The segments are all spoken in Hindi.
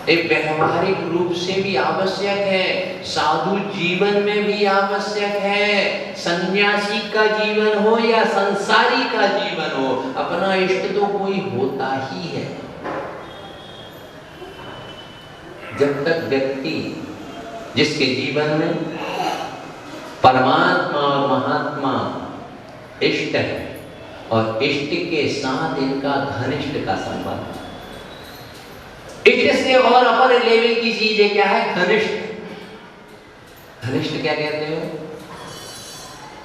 एक व्यवहारिक रूप से भी आवश्यक है, साधु जीवन में भी आवश्यक है। सन्यासी का जीवन हो या संसारी का जीवन हो, अपना इष्ट तो कोई होता ही है। जब तक व्यक्ति जिसके जीवन में परमात्मा और महात्मा इष्ट है और इष्ट के साथ इनका घनिष्ठ का संबंध, इष्ट से और अपर लेवल की चीज है, क्या है? घनिष्ठ। घनिष्ठ क्या कहते हो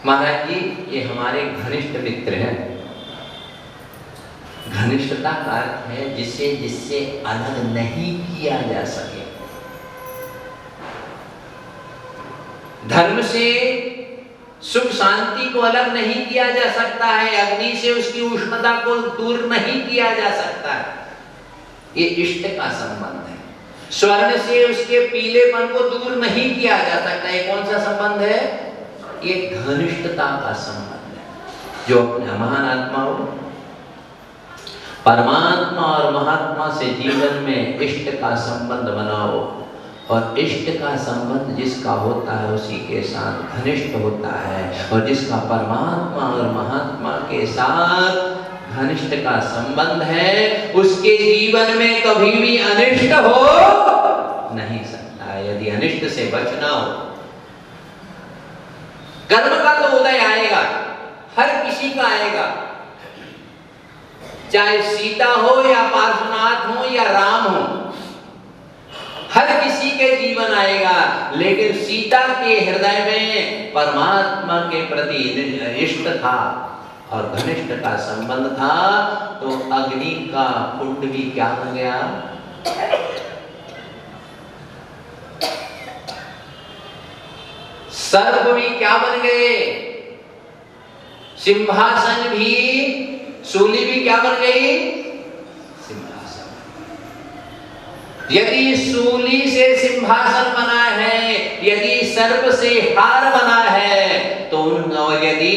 महाराज जी? ये हमारे घनिष्ठ मित्र हैं। घनिष्ठता का अर्थ है जिससे अलग नहीं किया जा सके। धर्म से सुख शांति को अलग नहीं किया जा सकता है, अग्नि से उसकी उष्णता को दूर नहीं किया जा सकता है। ये इष्ट का संबंध है। स्वर्ण से उसके पीलेपन को दूर नहीं किया जा सकता। ये कौन सा संबंध है? ये घनिष्ठता का संबंध है। जो अपने महान आत्मा हो, परमात्मा और महात्मा से जीवन में इष्ट का संबंध बनाओ, और इष्ट का संबंध जिसका होता है उसी के साथ घनिष्ठ होता है, और जिसका परमात्मा और महात्मा के साथ घनिष्ठ का संबंध है, उसके जीवन में कभी भी अनिष्ट हो नहीं सकता है। यदि अनिष्ट से बचना हो, कर्म का तो उदय आएगा, हर किसी का आएगा, चाहे सीता हो या पार्श्वनाथ हो या राम हो, हर किसी के जीवन आएगा। लेकिन सीता के हृदय में परमात्मा के प्रति इष्ट था और घनिष्ठ का संबंध था, तो अग्नि का कुंड भी क्या बन गया? सर्प भी क्या बन गए? सिंहासन भी, सूली भी क्या बन गई? सिंहासन। यदि सूली से सिंहासन बना है, यदि सर्प से हार बना है, तो यदि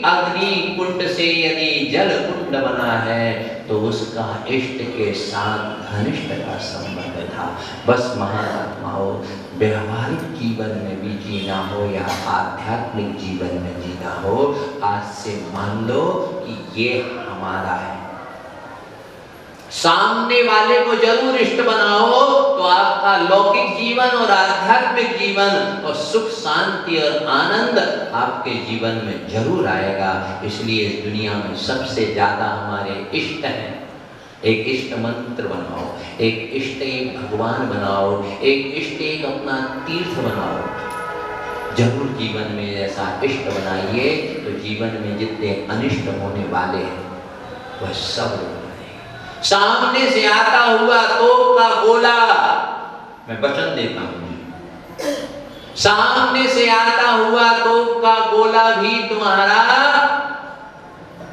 अग्नि कुंड से यदि जल कुंड बना है, तो उसका इष्ट के साथ घनिष्ठ का संबंध था। बस महात्माओं, व्यवहारिक जीवन में भी जीना हो या आध्यात्मिक जीवन में जीना हो, आज से मान लो कि ये हमारा है। सामने वाले को जरूर इष्ट बनाओ, तो आपका लौकिक जीवन और आध्यात्मिक जीवन और सुख शांति और आनंद आपके जीवन में जरूर आएगा। इसलिए इस दुनिया में सबसे ज्यादा हमारे इष्ट हैं। एक इष्ट मंत्र बनाओ, एक इष्ट एक भगवान बनाओ, एक इष्ट एक अपना तीर्थ बनाओ। जरूर जीवन में ऐसा इष्ट बनाइए, तो जीवन में जितने अनिष्ट होने वाले हैं वह सब सामने से आता हुआ तोप का गोला, मैं वचन देता हूं, सामने से आता हुआ तोप का गोला भी तुम्हारा,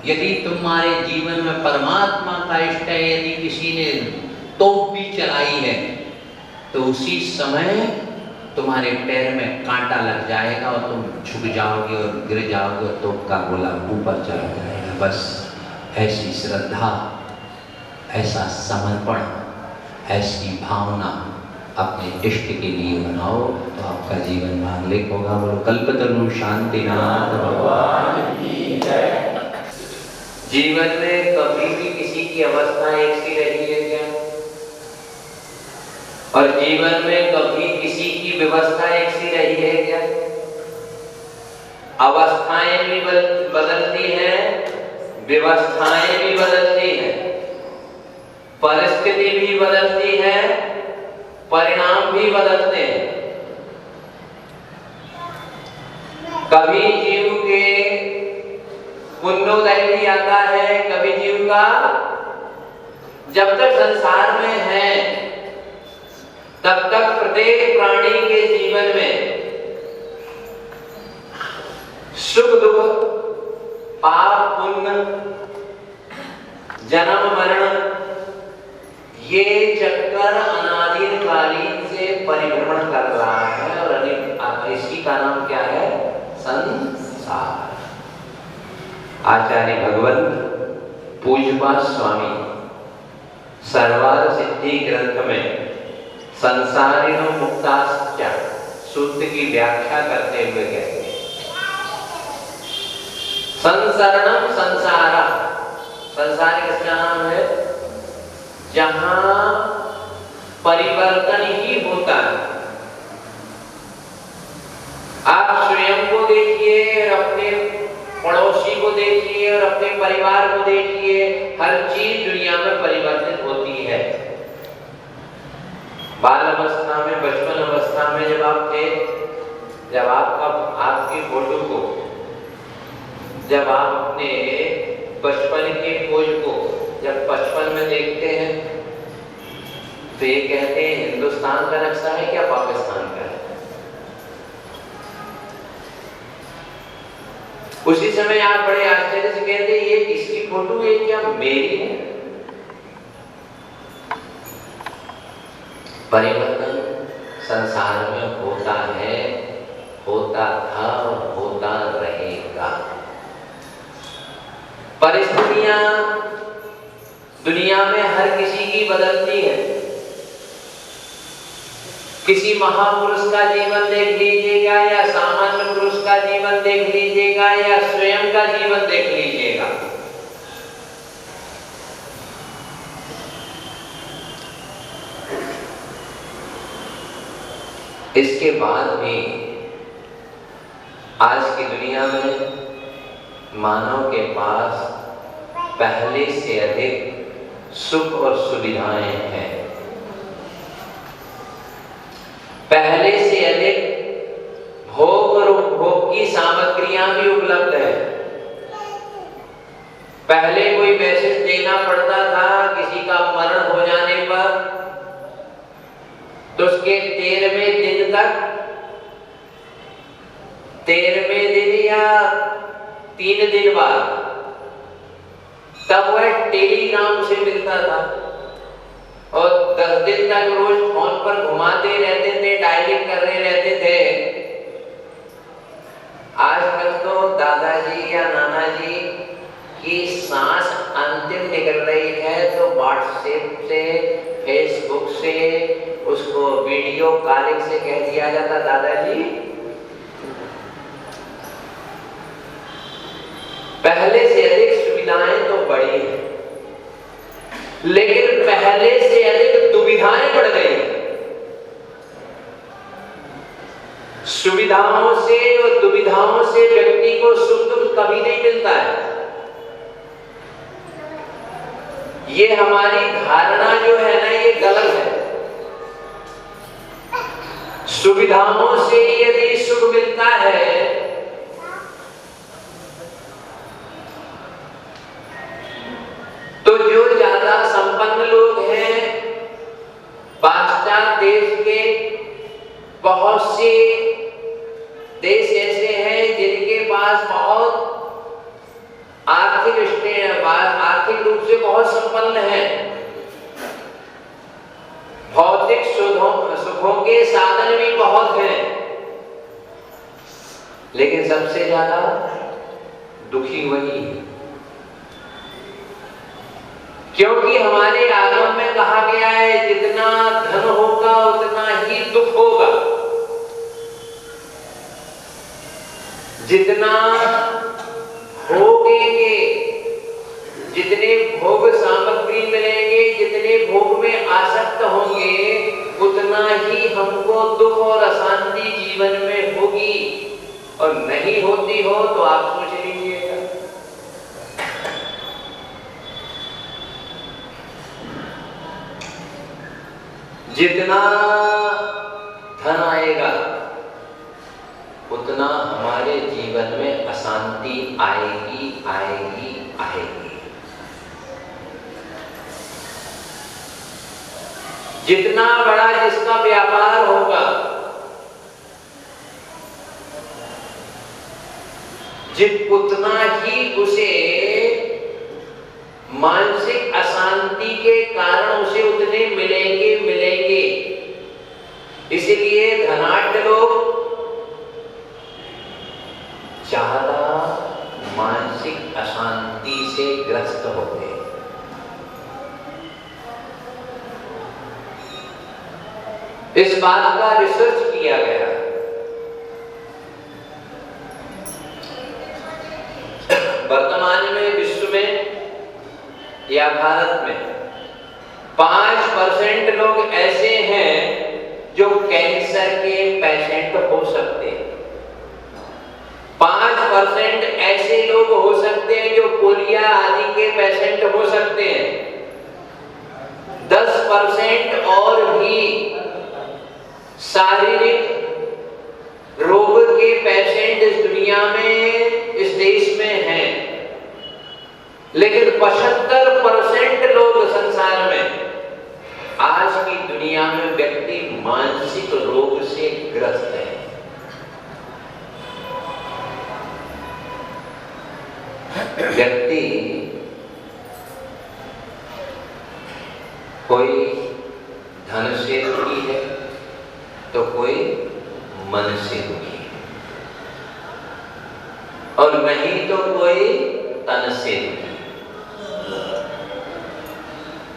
यदि तुम्हारे जीवन में परमात्मा का इष्ट है, यदि किसी ने तोप भी चलाई है, तो उसी समय तुम्हारे पैर में कांटा लग जाएगा और तुम झुक जाओगे और गिर जाओगे और तोप का गोला ऊपर चला जाएगा। बस ऐसी श्रद्धा, ऐसा समर्पण, ऐसी भावना अपने इष्ट के लिए बनाओ, तो आपका जीवन मांगलिक होगा। बोलो कल्पतरु शांतिनाथ भगवान की जय। जीवन में कभी भी किसी की अवस्था एक सी रही है क्या? और जीवन में कभी किसी की व्यवस्था एक सी रही है क्या? अवस्थाएं भी बदलती हैं, व्यवस्थाएं भी बदलती हैं, परिस्थिति भी बदलती है, परिणाम भी बदलते हैं। कभी जीव के पुण्योदय भी आता है, कभी जीव का, जब तक संसार में है तब तक प्रत्येक प्राणी के जीवन में सुख दुख, पाप पुण्य, जन्म मरण, ये चक्कर अनादिकालीन से परिभ्रमण कर रहा है। और इसी का नाम क्या है? संसार। आचार्य भगवत पूज्यपाद स्वामी सर्वार्थ सिद्धि ग्रंथ में संसारिणो मुक्ताश्च सूत्र की व्याख्या करते हुए कहते हैं संसरणम संसारा, संसार किसका नाम है? जहां परिवर्तन ही होता है। आप स्वयं को देखिए, अपने पड़ोसी को देखिए और अपने परिवार को देखिए, हर चीज दुनिया में परिवर्तित होती है। बाल अवस्था में, बचपन अवस्था में जब आप थे, जब आपकी फोटो को, जब आप अपने बचपन के खोज को जब बचपन में देखते हैं तो ये कहते हैं हिंदुस्तान का नक्शा है क्या पाकिस्तान का है? उसी समय आप बड़े आश्चर्य से कहते हैं ये किसकी फोटो है, क्या मेरी है? परिवर्तन संसार में होता है, होता था और होता रहेगा। परिस्थितियां दुनिया में हर किसी की बदलती है। किसी महापुरुष का जीवन देख लीजिएगा या सामान्य पुरुष का जीवन देख लीजिएगा या स्वयं का जीवन देख लीजिएगा, इसके बाद भी आज की दुनिया में मानव के पास पहले से अधिक सुख और सुविधाएं हैं, पहले से अधिक भोग और उपभोग की सामग्रियां भी उपलब्ध है। पहले कोई मैसेज देना पड़ता था किसी का मरण हो जाने पर, तो उसके 13वें दिन तक, 13वें दिन या 3 दिन बाद तब वह टेलीग्राम उसे मिलता था और 10 दिन तक रोज फोन पर घुमाते रहते थे, डायलिंग कर रहे रहते थे। आजकल तो दादाजी या नाना जी की सांस अंतिम निकल रही है तो व्हाट्सएप से, फेसबुक से, उसको वीडियो कॉलिंग से कह दिया जाता दादाजी। पहले से अधिक सुविधाएं तो बढ़ी हैं, लेकिन पहले से अधिक दुविधाएं बढ़ गई हैं। सुविधाओं से और दुविधाओं से व्यक्ति को सुख कभी नहीं मिलता है। ये हमारी धारणा जो है ना, ये गलत है। सुविधाओं से यदि सुख मिलता है तो जो ज्यादा संपन्न लोग हैं, पाश्चात्य देश के बहुत से देश ऐसे हैं जिनके पास बहुत आर्थिक रूप से बहुत संपन्न है, भौतिक सुखों के साधन भी बहुत हैं, लेकिन सबसे ज्यादा दुखी वही है। क्योंकि हमारे आगम में कहा गया है जितना धन होगा उतना ही दुख होगा, जितना भोगेंगे, जितने भोग सामग्री मिलेंगे, जितने भोग में आसक्त होंगे, उतना ही हमको दुख और अशांति जीवन में होगी। और नहीं होती हो तो आप सोच लीजिएगा। जितना धन आएगा उतना हमारे जीवन में अशांति आएगी आएगी आएगी। जितना बड़ा जिसका व्यापार होगा, उतना ही उसे मानसिक अशांति के कारण उसे उतने मिलेंगे। इसलिए धनाढ्य लोग ज्यादा मानसिक अशांति से ग्रस्त होते हैं। इस बात का रिसर्च किया गया। वर्तमान में विश्व में या भारत में 5% लोग ऐसे हैं जो कैंसर के पेशेंट हो सकते हैं। 5% ऐसे लोग हो सकते हैं जो पोलियो आदि के पेशेंट हो सकते हैं। 10% और भी शारीरिक रोग के पेशेंट इस दुनिया में, इस देश में हैं, लेकिन 75% लोग संसार में आज की दुनिया में व्यक्ति मानसिक रोग से ग्रस्त है। व्यक्ति कोई धन से दुखी है तो कोई मन से दुखी है, और नहीं तो कोई तन से दुखी है।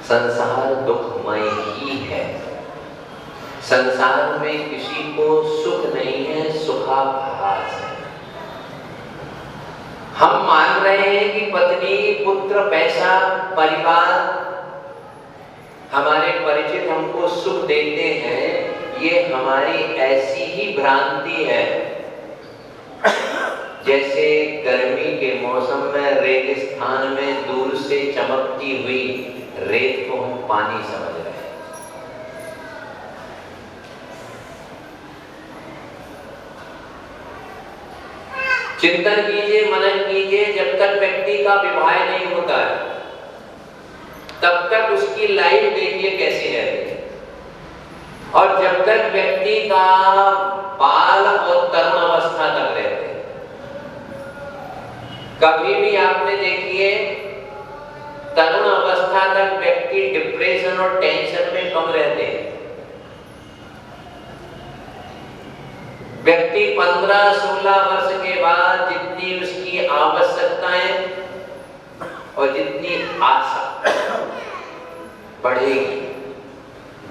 संसार दुखमय ही है। संसार में किसी को सुख नहीं है, सुखाभास है। हम मान रहे हैं कि पत्नी, पुत्र, पैसा, परिवार, हमारे परिचित हमको सुख देते हैं। ये हमारी ऐसी ही भ्रांति है जैसे गर्मी के मौसम में रेगिस्तान में दूर से चमकती हुई रेत को हम पानी समझ रहे हैं। चिंतन कीजिए, मनन कीजिए। जब तक व्यक्ति का विवाह नहीं होता है तब तक उसकी लाइफ देखिए कैसी रहती है, और जब तक व्यक्ति का बाल और तरुण अवस्था तक रहते हैं। कभी भी आपने देखिए तरुण अवस्था तक व्यक्ति डिप्रेशन और टेंशन में कम रहते हैं। व्यक्ति 15-16 वर्ष के बाद जितनी उसकी आवश्यकताएं और जितनी आशा बढ़ेगी,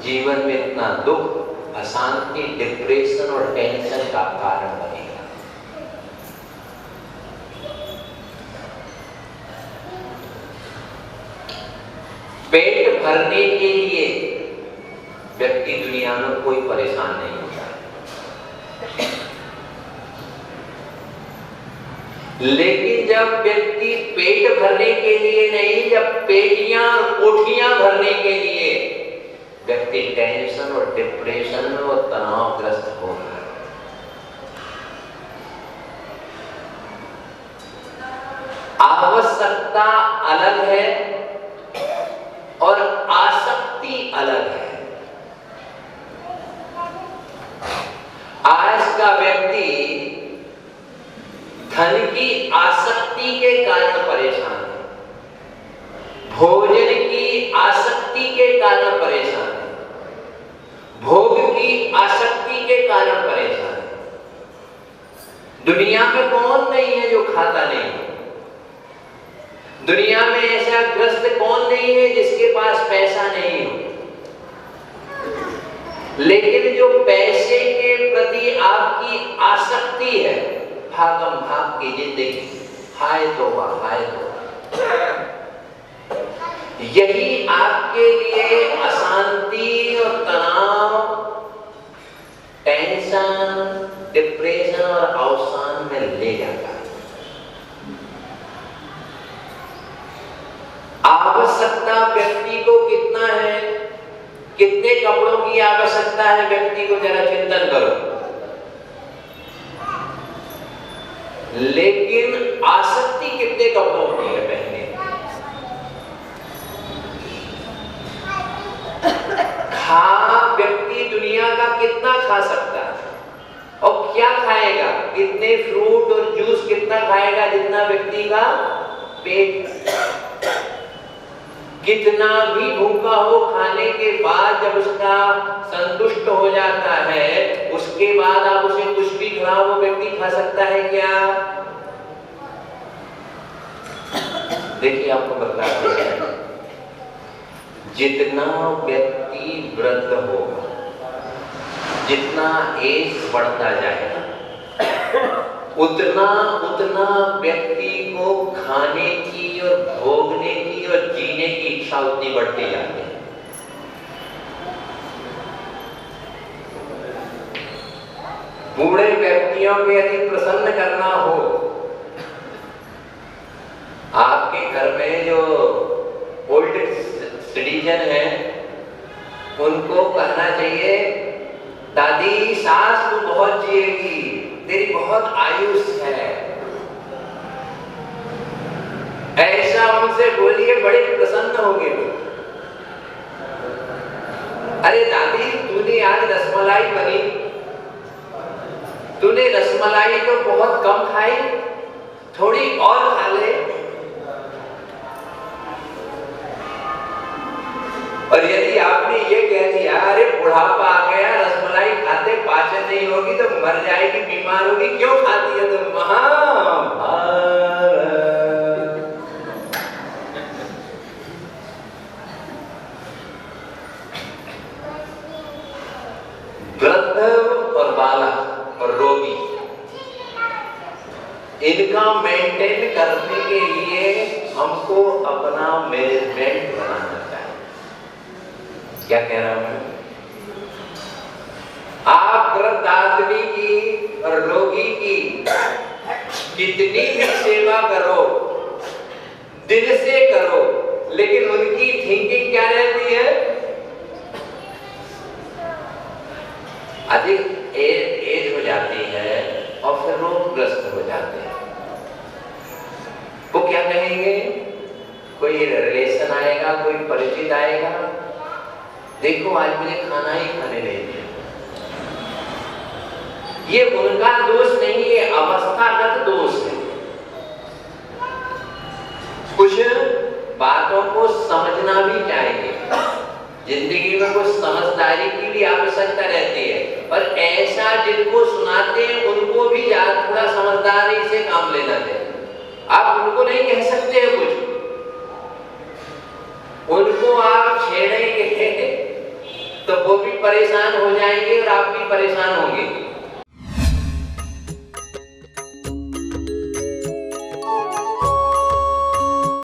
जीवन में इतना दुख, अशांति, डिप्रेशन और टेंशन का कारण बनेगा। पेट भरने के लिए व्यक्ति दुनिया में कोई परेशान नहीं होता है, लेकिन जब व्यक्ति पेट भरने के लिए नहीं, जब पेटियां कोठियां भरने के लिए व्यक्ति टेंशन और डिप्रेशन और तनावग्रस्त हो रहा है। आवश्यकता अलग है और आसक्ति अलग है। आज का व्यक्ति धन की आसक्ति के कारण परेशान है, भोजन की आसक्ति के कारण परेशान है, भोग की आसक्ति के कारण परेशान है। दुनिया में कौन नहीं है जो खाता नहीं है? दुनिया में ऐसा ग्रस्त कौन नहीं है जिसके पास पैसा नहीं हो? लेकिन जो पैसे के प्रति आपकी आसक्ति है, भागम भाग की जिंदगी, हाय तौबा, हाय तौबा, यही आपके लिए अशांति और तनाव, टेंशन, डिप्रेशन और अवसान में ले जाता है। आवश्यकता व्यक्ति को कितना है, कितने कपड़ों की आवश्यकता है व्यक्ति को, जरा चिंतन करो। लेकिन आसक्ति कितने कपड़ों की है पहनने? खा व्यक्ति दुनिया का कितना खा सकता है और क्या खाएगा? कितने फ्रूट और जूस कितना खाएगा जितना व्यक्ति का पेट। कितना भी भूखा हो, खाने के बाद जब उसका संतुष्ट हो जाता है, उसके बाद आप उसे कुछ भी खिलाओ, वो व्यक्ति खा सकता है क्या? देखिए आपको बताते हैं, जितना व्यक्ति वृद्ध होगा जितना एज बढ़ता जाएगा उतना उतना व्यक्ति को खाने की और भोगने की और जीने की इच्छा उतनी बढ़ती जाती है। बूढ़े व्यक्तियों को यदि प्रसन्न करना हो, आपके घर में जो ओल्ड सिटीजन है उनको कहना चाहिए, दादी सास तू बहुत जिएगी, तेरी बहुत आयुष है, ऐसा उनसे बोलिए, बड़े प्रसन्न होंगे लोग। अरे दादी तूने आज रसमलाई बनी, तूने रसमलाई तो बहुत कम खाई, थोड़ी और खा ले। और यदि आपने ये कह दिया अरे बुढ़ापा आ गया, रसमलाई खाते पाचन नहीं होगी तो मर जाएगी, बीमार होगी, क्यों खाती है तुम? वृद्ध और बालक और रोगी, इनका मेंटेन करने के लिए हमको अपना मैनेजमेंट बनाना चाहिए। क्या कह रहा हूं? आप वृद्ध आदमी की और रोगी की कितनी भी सेवा करो, दिल से करो, लेकिन उनकी थिंकिंग क्या रहती है? अधिक एज हो जाती है और फिर रोगग्रस्त हो जाते हैं। वो क्या कहेंगे? कोई रिलेशन आएगा, कोई परिचित आएगा, देखो आज मुझे खाना ही खाने नहीं दिया। ये उनका दोष नहीं है, अवस्थागत दोष है। कुछ बातों को समझना भी चाहिए, जिंदगी में कुछ समझदारी की भी आवश्यकता रहती है, पर ऐसा जिनको सुनाते हैं उनको भी थोड़ा समझदारी से काम लेना चाहिए। आप उनको नहीं कह सकते हैं कुछ, उनको आप छेड़ेंगे तो वो भी परेशान हो जाएंगे और आप भी परेशान होंगे।